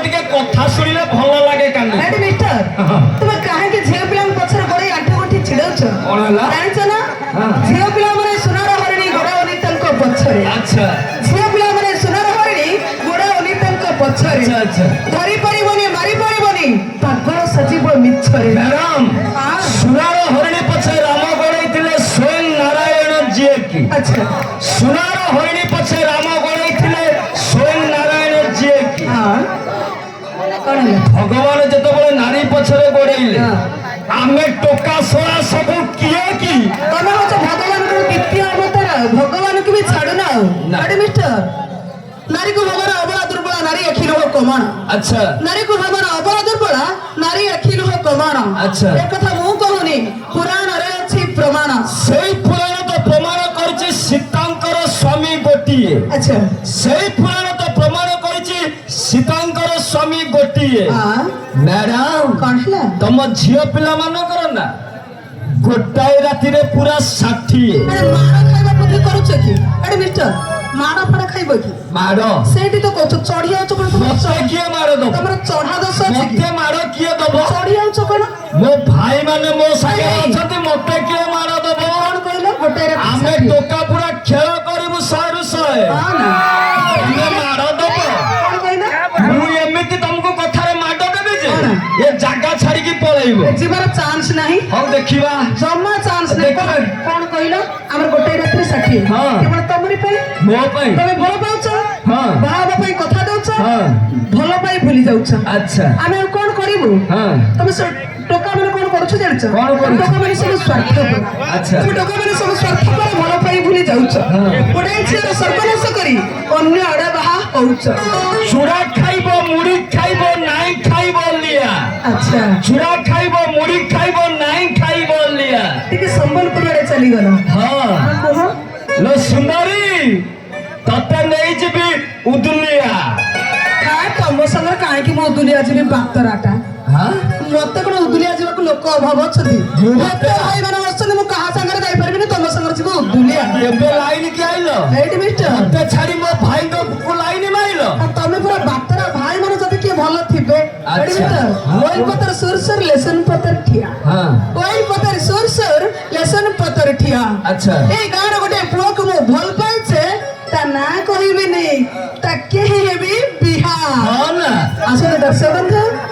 टिके कथा सुनिले भल लागे कान एडी मिस्टर तुम काहे के झियो पिला पछर गरे आठ गोठी छिड़ौछ कोन हला जानछ ना झियो पिला माने सुनार हरिणी गोरा ओनी तनको पछरे अच्छा झियो पिला माने सुनार हरिणी गोरा ओनी तनको पछरे अच्छा अच्छा धरि परिबनी मारी परिबनी पागल सजीव मिछरे मैडम सुनार हरिणी पछे राम गड़ैथिले स्वयं नारायण जी की अच्छा सुनार हरिणी पछे राम गड़ैथिले स्वयं नारायण जी की हां कोन हला भगवान जतबे नारी पछरे गोड़ैले आमे टोका सोळा सब किए की तमे होछ भगवान को द्वितीय अवतार भगवान को भी छाड़ ना एडी मिस्टर नारी को हमारा अबला दुर्बला नारी अखिल हो कमान अच्छा नारी को हमारा अबला दुर्बला नारी अखिल हो कमान अच्छा ए कथा मु कहूनी पुराण रे अछि प्रमाण सेई पुराण तो प्रमाण करछि सीतांकर स्वामी गोटिए अच्छा सेई पुराण तो प्रमाण करछि सीतांकर स्वामी गोटिए हां मैडम कोन हला तम झियो पिला मानकर ना गोटाई राती रे पूरा 60 अरे मारा खाइबा पथि करूछ की एडी मिस्टर मारा फड़ा खाइबो की मारो सेठी तो कहछ चढ़िया छ कोन मते किए मारो दो तमरा चढ़ा दस अछि की मते मारो किए दबो चढ़िया छ कोन मो भाई माने मो सागे अछति मते किए मारो दबो कोन कहलो गोटे रे आमे टोका पूरा खेल करिबु 100 हां ना आमे मारो दबो कोन कहलो मु एमिति तुमको कथारे माडो देबे जे ये जागा छाड़ी की पळेइबो जीवार चांस नहीं हम देखिबा जम्मा चांस नहीं कोन कहलो हमर गोटे रात्रि 60 हां केवल तमरी पई मो पई तमे भल पाउछ हां बाबा पई कथा दउछ हां भल पाई भूली जाउछ अच्छा आमे कोन करिवु हां तमे टोका माने कोन करूछ जानछ कोन करूछ? टोका माने सब स्वार्थ अच्छा तमे टोका माने सब स्वार्थ पर भल पाई भूली जाउछ गोटे छेर सर्वनाश करी अन्य आडे बाहा होउछ चूड़ा खाइबो मुड़ी खाइबो नाई खाइबो लिया अच्छा चूड़ा खाइबो मुड़ी खाइबो नाई खाइबो लिया टिके संबलपुर आडे चली गलो हां कोहो लो सुंदरी तते नहीं जिबी उदुलिया काय तम संग काहे कि मो दुलिया जीबी बातराटा हां मते कोन उदुलिया जीवक लोक अभाव छथि मते भाई माने अछन मु कहा संग जाई परबिनी तम संग जीव उदुलिया एबे लाइन के आइलो एडी मिस्टर तते छाड़ी मो भाई को लाइन में आइलो तमे पूरा बातरा भाई माने जति के भल थिबे एडी अच्छा। मिस्टर ओइ पतर सुरसर लेसन पतर ठिया हां ओइ पतर सुरसर लेसन पतर ठिया अच्छा ए गाना गोटे पुओ को मु भल पाइ छे ता ना कहिबे नै ता के हेबी बिहा हां ना आसले दर्शक बंधु